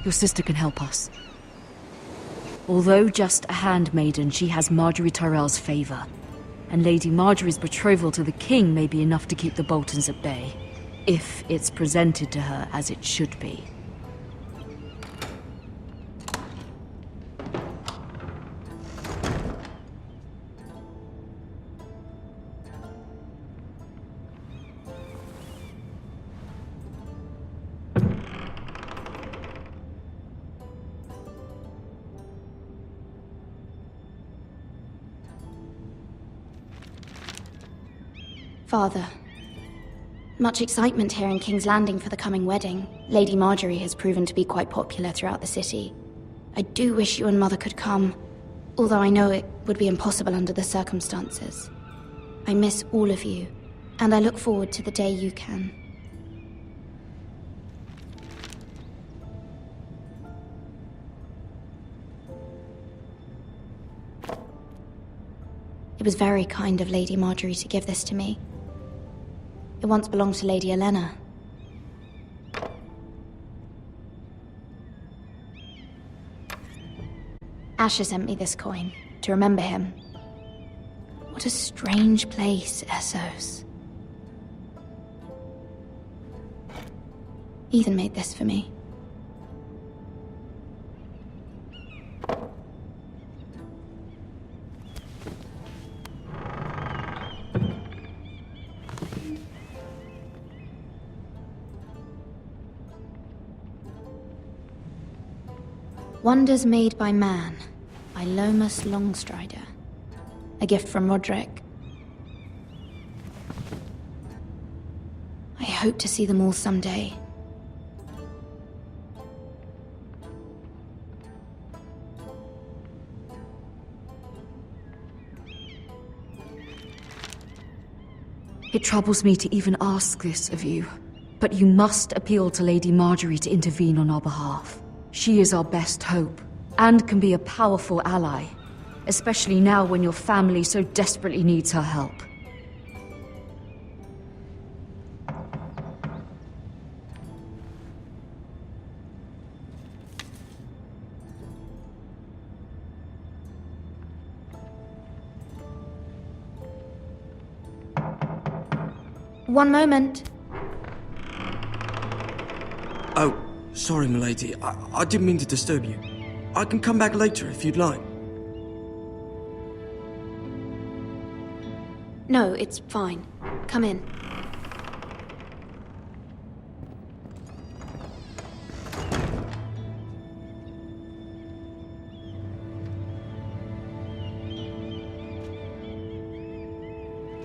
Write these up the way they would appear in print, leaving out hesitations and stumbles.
Your sister can help us. Although just a handmaiden, she has Marjorie Tyrell's favor. And Lady Marjorie's betrothal to the king may be enough to keep the Boltons at bay, if it's presented to her as it should be. Father, much excitement here in King's Landing for the coming wedding. Lady Marjorie has proven to be quite popular throughout the city. I do wish you and Mother could come, although I know it would be impossible under the circumstances. I miss all of you, and I look forward to the day you can. It was very kind of Lady Marjorie to give this to me. It once belonged to Lady Elena. Asher sent me this coin, to remember him. What a strange place, Essos. Ethan made this for me. Wonders Made by Man, by Lomas Longstrider. A gift from Roderick. I hope to see them all someday. It troubles me to even ask this of you, but you must appeal to Lady Marjorie to intervene on our behalf. She is our best hope, and can be a powerful ally, especially now when your family so desperately needs her help. One moment. Oh, sorry, milady. I didn't mean to disturb you. I can come back later if you'd like. No, it's fine. Come in.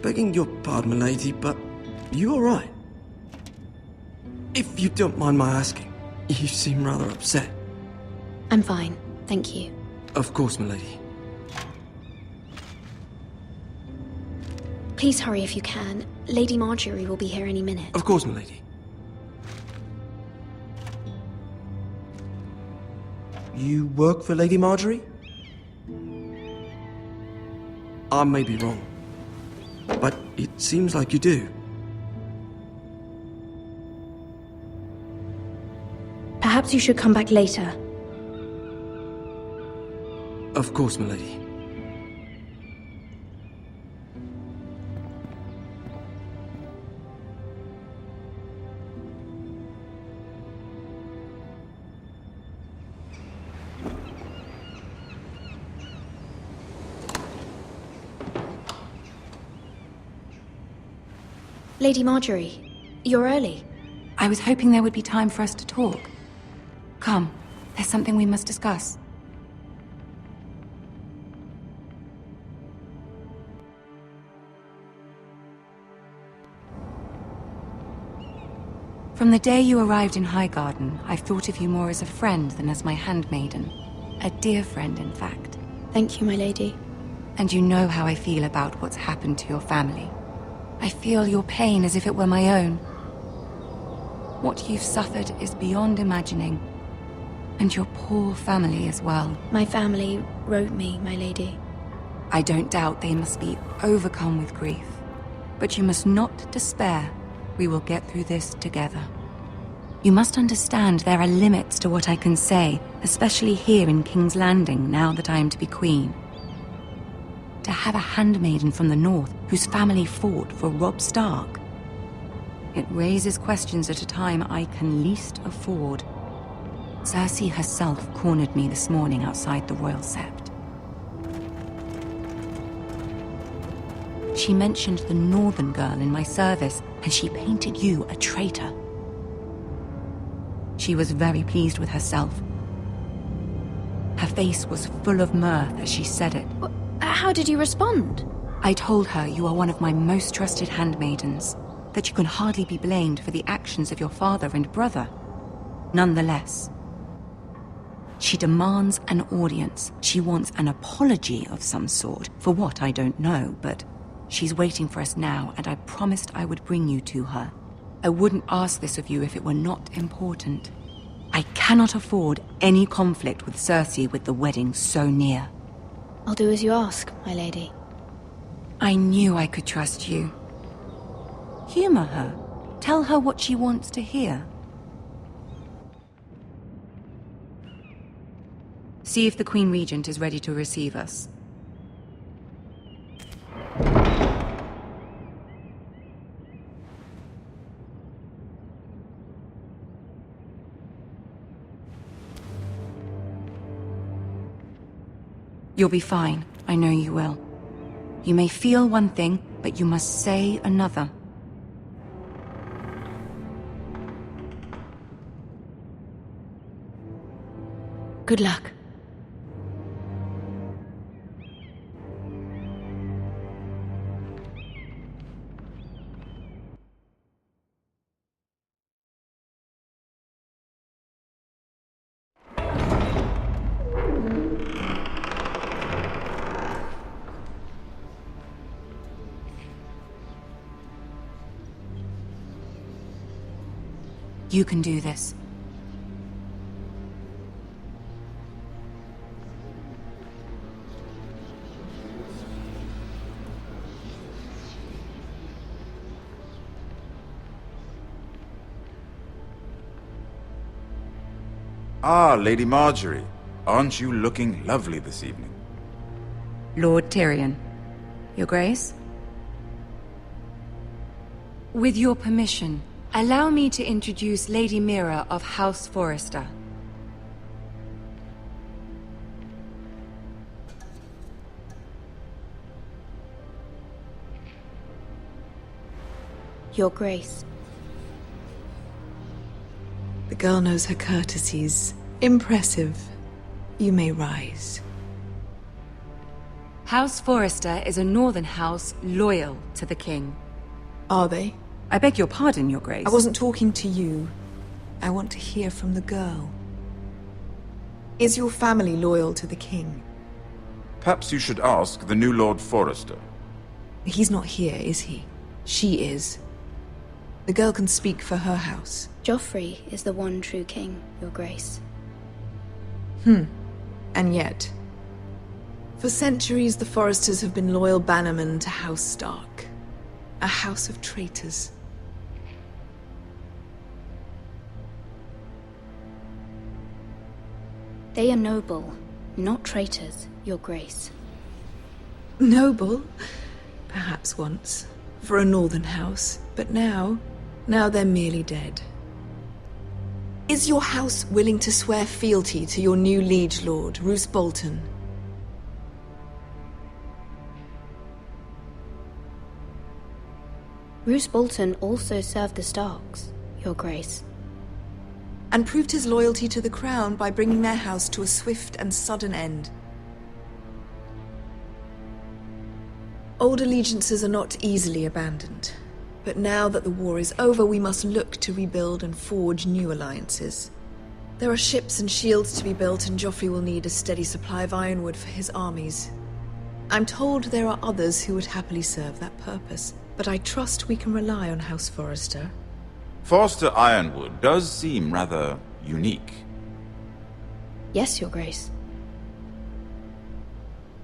Begging your pardon, milady, but you all right? If you don't mind my asking, you seem rather upset. I'm fine, thank you. Of course, milady. Please hurry if you can. Lady Marjorie will be here any minute. Of course, milady. You work for Lady Marjorie? I may be wrong, but it seems like you do. Perhaps you should come back later. Of course, milady. Lady Marjorie, you're early. I was hoping there would be time for us to talk. Come, there's something we must discuss. From the day you arrived in Highgarden, I've thought of you more as a friend than as my handmaiden. A dear friend, in fact. Thank you, my lady. And you know how I feel about what's happened to your family. I feel your pain as if it were my own. What you've suffered is beyond imagining. And your poor family as well. My family wrote me, my lady. I don't doubt they must be overcome with grief. But you must not despair. We will get through this together. You must understand there are limits to what I can say, especially here in King's Landing, now that I am to be queen. To have a handmaiden from the north whose family fought for Robb Stark. It raises questions at a time I can least afford. Cersei herself cornered me this morning outside the Royal Sept. She mentioned the northern girl in my service, and she painted you a traitor. She was very pleased with herself. Her face was full of mirth as she said it. How did you respond? I told her you are one of my most trusted handmaidens, that you can hardly be blamed for the actions of your father and brother. Nonetheless, she demands an audience. She wants an apology of some sort, for what I don't know, but she's waiting for us now, and I promised I would bring you to her. I wouldn't ask this of you if it were not important. I cannot afford any conflict with Cersei with the wedding so near. I'll do as you ask, my lady. I knew I could trust you. Humor her. Tell her what she wants to hear. See if the Queen Regent is ready to receive us. You'll be fine. I know you will. You may feel one thing, but you must say another. Good luck. You can do this. Ah, Lady Marjorie. Aren't you looking lovely this evening? Lord Tyrion. Your Grace? With your permission, allow me to introduce Lady Mira of House Forrester. Your Grace. The girl knows her courtesies. Impressive. You may rise. House Forrester is a northern house loyal to the king. Are they? I beg your pardon, Your Grace. I wasn't talking to you. I want to hear from the girl. Is your family loyal to the king? Perhaps you should ask the new Lord Forrester. He's not here, is he? She is. The girl can speak for her house. Joffrey is the one true king, Your Grace. And yet, for centuries the Forresters have been loyal bannermen to House Stark. A house of traitors. They are noble, not traitors, Your Grace. Noble? Perhaps once. For a northern house. But now they're merely dead. Is your house willing to swear fealty to your new liege lord, Roose Bolton? Roose Bolton also served the Starks, Your Grace. And proved his loyalty to the crown by bringing their house to a swift and sudden end. Old allegiances are not easily abandoned. But now that the war is over, we must look to rebuild and forge new alliances. There are ships and shields to be built, and Joffrey will need a steady supply of ironwood for his armies. I'm told there are others who would happily serve that purpose, but I trust we can rely on House Forrester. Forster Ironwood does seem rather unique. Yes, Your Grace.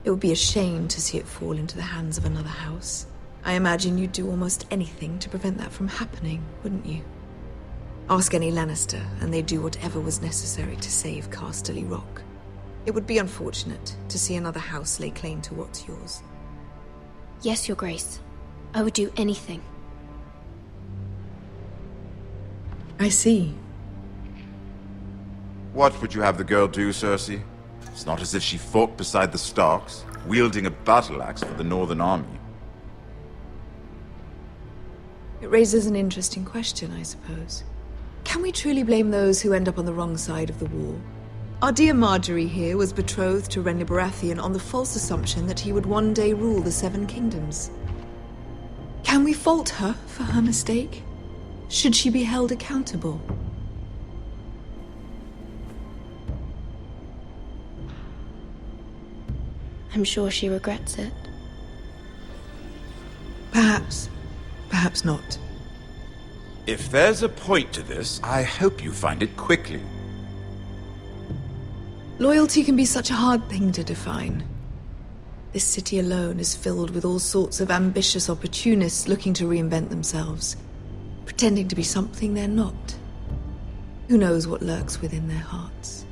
It would be a shame to see it fall into the hands of another house. I imagine you'd do almost anything to prevent that from happening, wouldn't you? Ask any Lannister, and they'd do whatever was necessary to save Casterly Rock. It would be unfortunate to see another house lay claim to what's yours. Yes, Your Grace. I would do anything. I see. What would you have the girl do, Cersei? It's not as if she fought beside the Starks, wielding a battle axe for the Northern Army. It raises an interesting question, I suppose. Can we truly blame those who end up on the wrong side of the war? Our dear Marjorie here was betrothed to Renly Baratheon on the false assumption that he would one day rule the Seven Kingdoms. Can we fault her for her mistake? Should she be held accountable? I'm sure she regrets it. Perhaps. Perhaps not. If there's a point to this, I hope you find it quickly. Loyalty can be such a hard thing to define. This city alone is filled with all sorts of ambitious opportunists looking to reinvent themselves, pretending to be something they're not. Who knows what lurks within their hearts?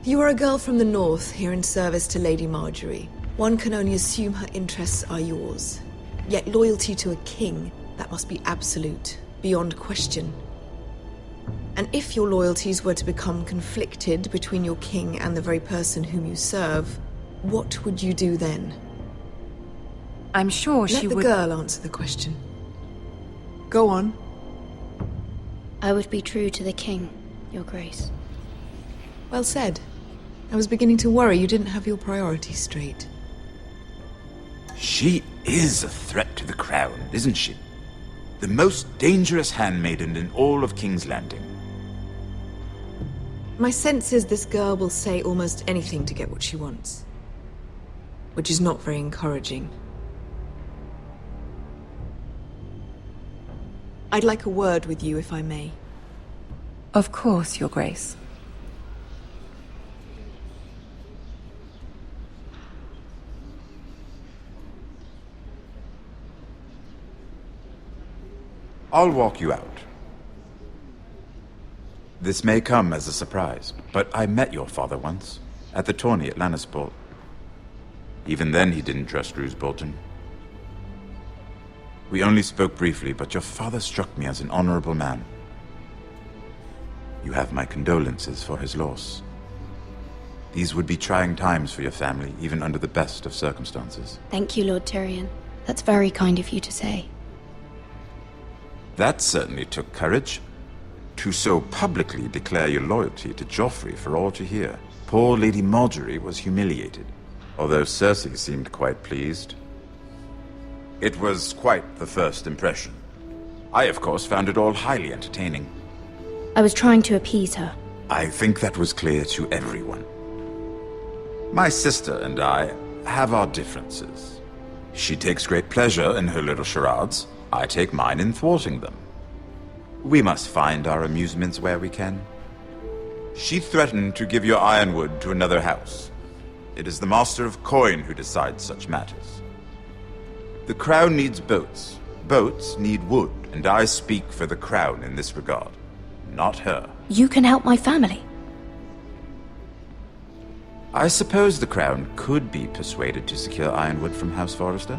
You are a girl from the north, here in service to Lady Marjorie. One can only assume her interests are yours. Yet loyalty to a king, that must be absolute, beyond question. And if your loyalties were to become conflicted between your king and the very person whom you serve, what would you do then? I'm sure she Let the would... girl answer the question. Go on. I would be true to the king, Your Grace. Well said. I was beginning to worry you didn't have your priorities straight. She is a threat to the crown, isn't she? The most dangerous handmaiden in all of King's Landing. My sense is this girl will say almost anything to get what she wants. Which is not very encouraging. I'd like a word with you, if I may. Of course, Your Grace. I'll walk you out. This may come as a surprise, but I met your father once, at the tourney at Lannisport. Even then he didn't trust Roose Bolton. We only spoke briefly, but your father struck me as an honorable man. You have my condolences for his loss. These would be trying times for your family, even under the best of circumstances. Thank you, Lord Tyrion. That's very kind of you to say. That certainly took courage. To so publicly declare your loyalty to Joffrey for all to hear. Poor Lady Marjorie was humiliated, although Cersei seemed quite pleased. It was quite the first impression. I, of course, found it all highly entertaining. I was trying to appease her. I think that was clear to everyone. My sister and I have our differences. She takes great pleasure in her little charades. I take mine in thwarting them. We must find our amusements where we can. She threatened to give your ironwood to another house. It is the Master of Coin who decides such matters. The Crown needs boats. Boats need wood, and I speak for the Crown in this regard, not her. You can help my family. I suppose the Crown could be persuaded to secure ironwood from House Forrester.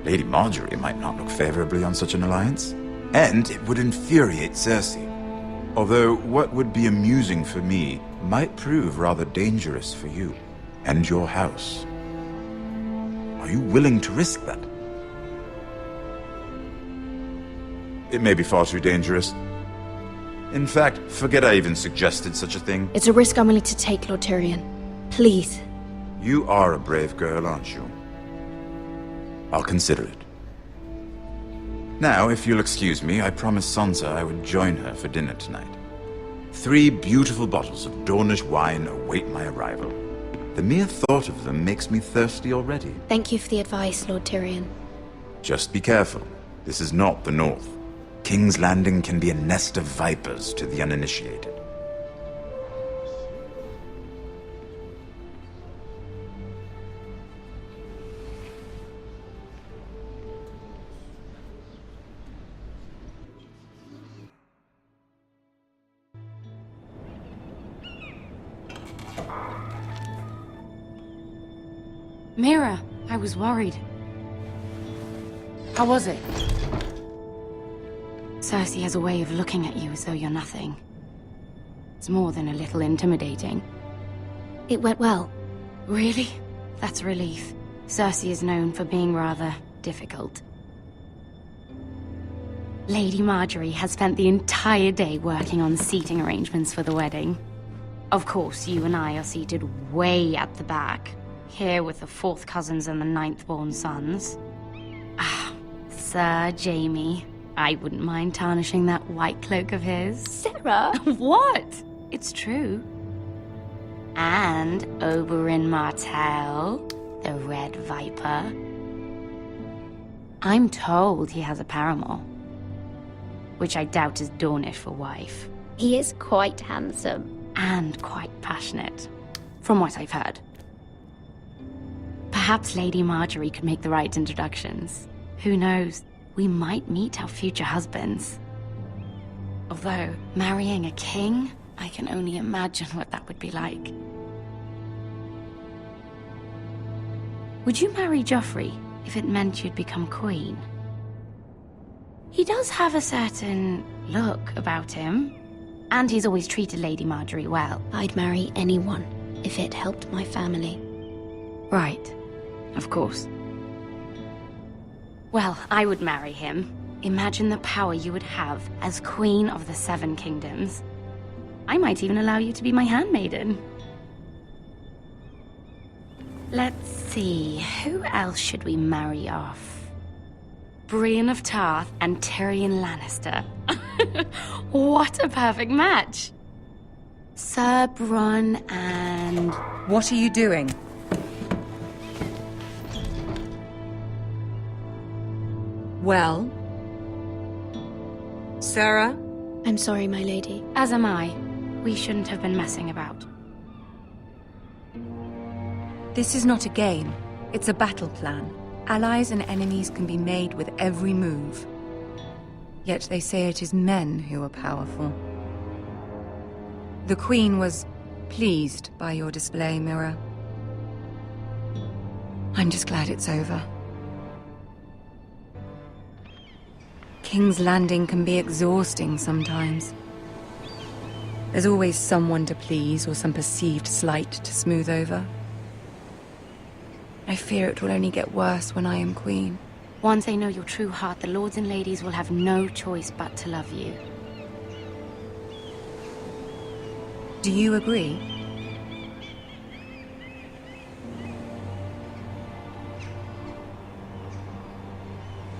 Lady Marjorie might not look favorably on such an alliance, and it would infuriate Cersei. Although what would be amusing for me might prove rather dangerous for you and your house. Are you willing to risk that? It may be far too dangerous. In fact, forget I even suggested such a thing. It's a risk I'm willing to take, Lord Tyrion. Please. You are a brave girl, aren't you? I'll consider it. Now, if you'll excuse me, I promised Sansa I would join her for dinner tonight. 3 beautiful bottles of Dornish wine await my arrival. The mere thought of them makes me thirsty already. Thank you for the advice, Lord Tyrion. Just be careful. This is not the North. King's Landing can be a nest of vipers to the uninitiated. Mira, I was worried. How was it? Cersei has a way of looking at you as though you're nothing. It's more than a little intimidating. It went well. Really? That's a relief. Cersei is known for being rather difficult. Lady Marjorie has spent the entire day working on seating arrangements for the wedding. Of course, you and I are seated way at the back, here with the 4th cousins and the 9th-born sons. Ah, Sir Jaime. I wouldn't mind tarnishing that white cloak of his. Sarah! What? It's true. And Oberyn Martell, the Red Viper. I'm told he has a paramour, which I doubt is Dornish for wife. He is quite handsome. And quite passionate, from what I've heard. Perhaps Lady Marjorie could make the right introductions. Who knows? We might meet our future husbands. Although, marrying a king, I can only imagine what that would be like. Would you marry Joffrey if it meant you'd become queen? He does have a certain look about him, and he's always treated Lady Marjorie well. I'd marry anyone if it helped my family. Right, of course. Well, I would marry him. Imagine the power you would have as Queen of the 7 Kingdoms. I might even allow you to be my handmaiden. Let's see, who else should we marry off? Brienne of Tarth and Tyrion Lannister. What a perfect match! Sir Bronn and... What are you doing? Well? Sarah? I'm sorry, my lady. As am I. We shouldn't have been messing about. This is not a game. It's a battle plan. Allies and enemies can be made with every move. Yet they say it is men who are powerful. The Queen was pleased by your display, Mira. I'm just glad it's over. King's Landing can be exhausting sometimes. There's always someone to please or some perceived slight to smooth over. I fear it will only get worse when I am queen. Once they know your true heart, the lords and ladies will have no choice but to love you. Do you agree?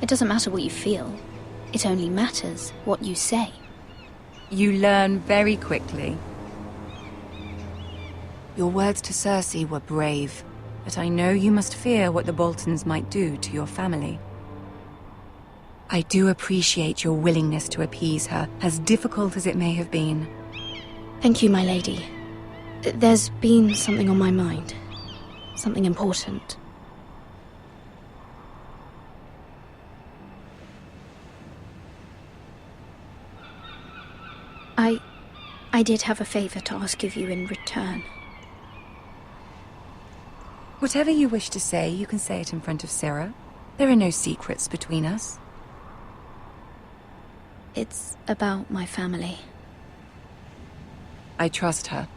It doesn't matter what you feel. It only matters what you say. You learn very quickly. Your words to Cersei were brave, but I know you must fear what the Boltons might do to your family. I do appreciate your willingness to appease her, as difficult as it may have been. Thank you, my lady. There's been something on my mind. Something important. I did have a favor to ask of you in return. Whatever you wish to say, you can say it in front of Sarah. There are no secrets between us. It's about my family. I trust her.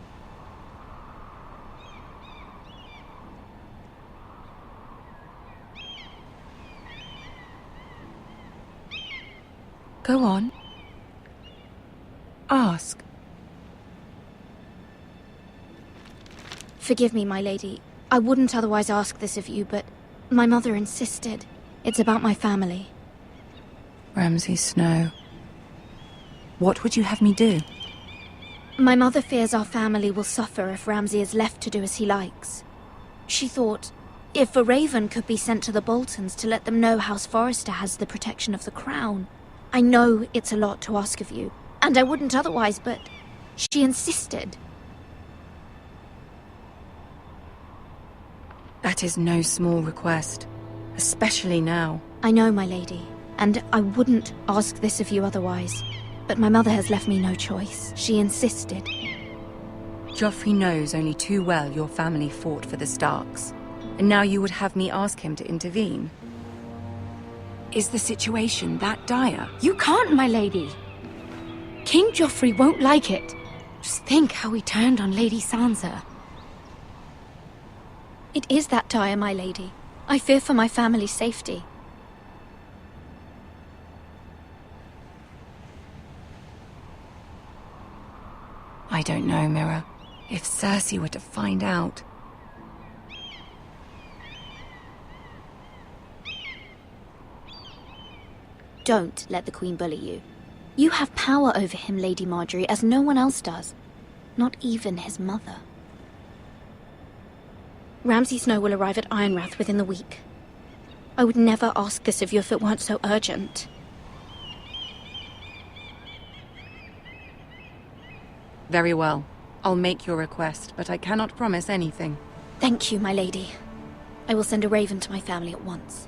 Go on. Ask. Forgive me, my lady. I wouldn't otherwise ask this of you, but my mother insisted. It's about my family. Ramsay Snow. What would you have me do? My mother fears our family will suffer if Ramsay is left to do as he likes. She thought, if a raven could be sent to the Boltons to let them know House Forrester has the protection of the crown. I know it's a lot to ask of you, and I wouldn't otherwise, but she insisted. That is no small request, especially now. I know, my lady, and I wouldn't ask this of you otherwise. But my mother has left me no choice. She insisted. Joffrey knows only too well your family fought for the Starks. And now you would have me ask him to intervene? Is the situation that dire? You can't, my lady. King Joffrey won't like it. Just think how he turned on Lady Sansa. It is that dire, my lady. I fear for my family's safety. I don't know, Mira. If Cersei were to find out... Don't let the Queen bully you. You have power over him, Lady Marjorie, as no one else does. Not even his mother. Ramsay Snow will arrive at Ironrath within the week. I would never ask this of you if it weren't so urgent. Very well. I'll make your request, but I cannot promise anything. Thank you, my lady. I will send a raven to my family at once.